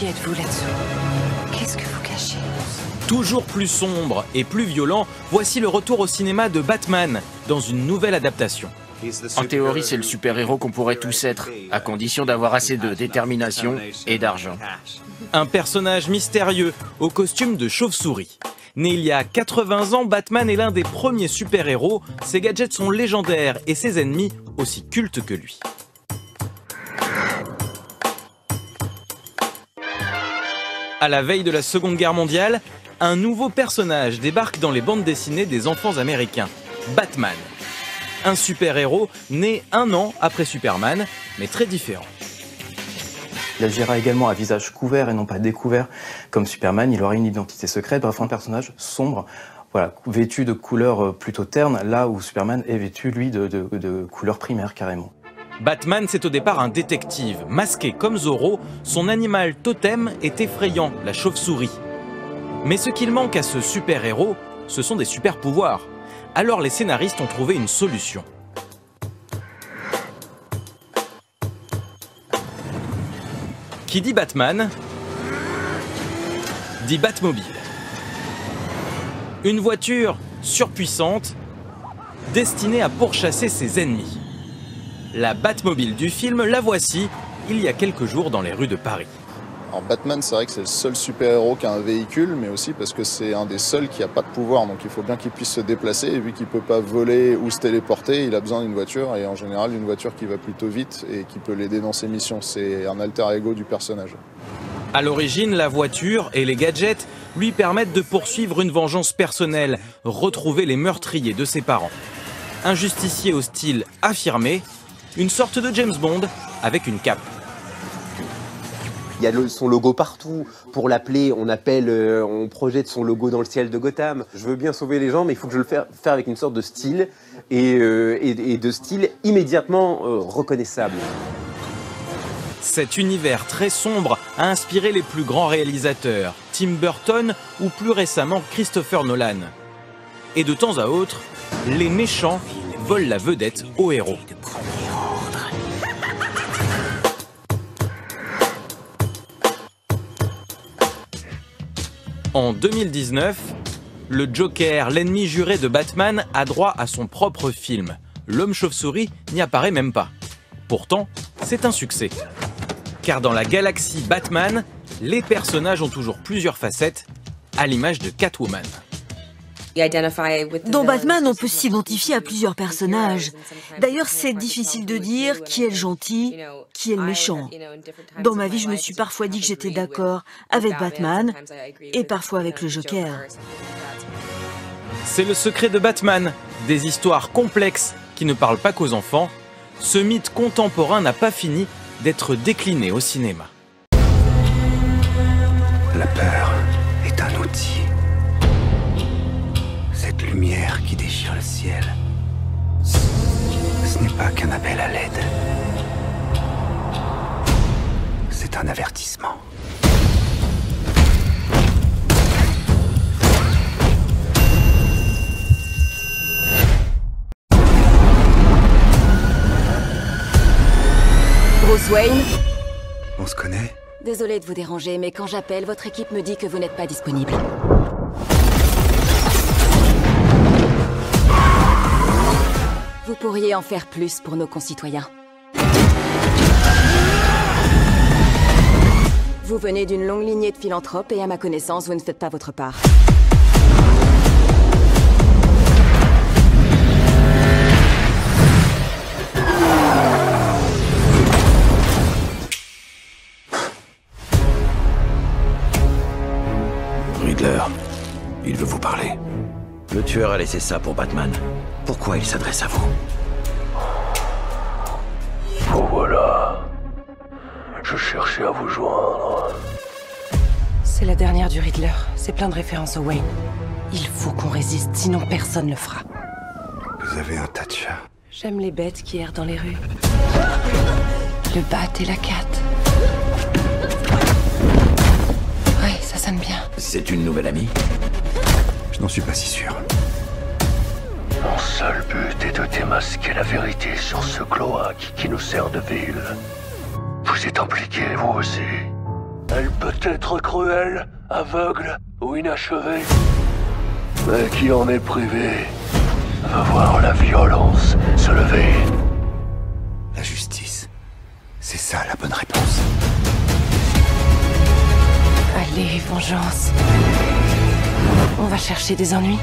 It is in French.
Qui êtes-vous là-dessous? Qu'est-ce que vous cachez? Toujours plus sombre et plus violent, voici le retour au cinéma de Batman dans une nouvelle adaptation. En théorie, c'est le super-héros qu'on pourrait tous être, à condition d'avoir assez de détermination et d'argent. Un personnage mystérieux au costume de chauve-souris. Né il y a 80 ans, Batman est l'un des premiers super-héros. Ses gadgets sont légendaires et ses ennemis aussi cultes que lui. À la veille de la Seconde Guerre mondiale, un nouveau personnage débarque dans les bandes dessinées des enfants américains, Batman. Un super-héros né 1 an après Superman, mais très différent. Il agira également à visage couvert et non pas découvert. Comme Superman, il aurait une identité secrète, bref un personnage sombre, voilà, vêtu de couleurs plutôt ternes, là où Superman est vêtu, lui, de couleurs primaires carrément. Batman, c'est au départ un détective. Masqué comme Zorro, son animal totem est effrayant, la chauve-souris. Mais ce qu'il manque à ce super-héros, ce sont des super-pouvoirs. Alors les scénaristes ont trouvé une solution. Qui dit Batman, dit Batmobile. Une voiture surpuissante, destinée à pourchasser ses ennemis. La Batmobile du film, la voici, il y a quelques jours dans les rues de Paris. Alors Batman, c'est vrai que c'est le seul super-héros qui a un véhicule, mais aussi parce que c'est un des seuls qui n'a pas de pouvoir, donc il faut bien qu'il puisse se déplacer, et vu qu'il ne peut pas voler ou se téléporter, il a besoin d'une voiture, et en général une voiture qui va plutôt vite et qui peut l'aider dans ses missions. C'est un alter ego du personnage. À l'origine, la voiture et les gadgets lui permettent de poursuivre une vengeance personnelle, retrouver les meurtriers de ses parents. Un justicier au style affirmé, une sorte de James Bond avec une cape. Il y a son logo partout. Pour l'appeler, on projette son logo dans le ciel de Gotham. Je veux bien sauver les gens, mais il faut que je le fasse avec une sorte de style et de style immédiatement reconnaissable. Cet univers très sombre a inspiré les plus grands réalisateurs, Tim Burton ou plus récemment Christopher Nolan. Et de temps à autre, les méchants volent la vedette aux héros. En 2019, le Joker, l'ennemi juré de Batman, a droit à son propre film. L'homme chauve-souris n'y apparaît même pas. Pourtant, c'est un succès. Car dans la galaxie Batman, les personnages ont toujours plusieurs facettes, à l'image de Catwoman. Dans Batman, on peut s'identifier à plusieurs personnages. D'ailleurs, c'est difficile de dire qui est le gentil, qui est le méchant. Dans ma vie, je me suis parfois dit que j'étais d'accord avec Batman et parfois avec le Joker. C'est le secret de Batman, des histoires complexes qui ne parlent pas qu'aux enfants. Ce mythe contemporain n'a pas fini d'être décliné au cinéma. La peur est un outil. Cette lumière qui déchire le ciel, ce n'est pas qu'un appel à l'aide. C'est un avertissement. Bruce Wayne? On se connaît? Désolée de vous déranger, mais quand j'appelle, votre équipe me dit que vous n'êtes pas disponible. Vous pourriez en faire plus pour nos concitoyens. Vous venez d'une longue lignée de philanthropes et à ma connaissance, vous ne faites pas votre part. Riddler, il veut vous parler. Le tueur a laissé ça pour Batman. Pourquoi il s'adresse à vous? Oh voilà. Je cherchais à vous joindre. C'est la dernière du Riddler. C'est plein de références au Wayne. Il faut qu'on résiste, sinon personne ne le fera. Vous avez un tas de chats. J'aime les bêtes qui errent dans les rues. Le bat et la cat. Ouais, ça sonne bien. C'est une nouvelle amie? Je n'en suis pas si sûr. Mon seul but est de démasquer la vérité sur ce cloaque qui nous sert de ville. Vous êtes impliqués, vous aussi. Elle peut être cruelle, aveugle ou inachevée. Mais qui en est privé va voir la violence se lever. La justice. C'est ça la bonne réponse. Allez, vengeance. On va chercher des ennuis.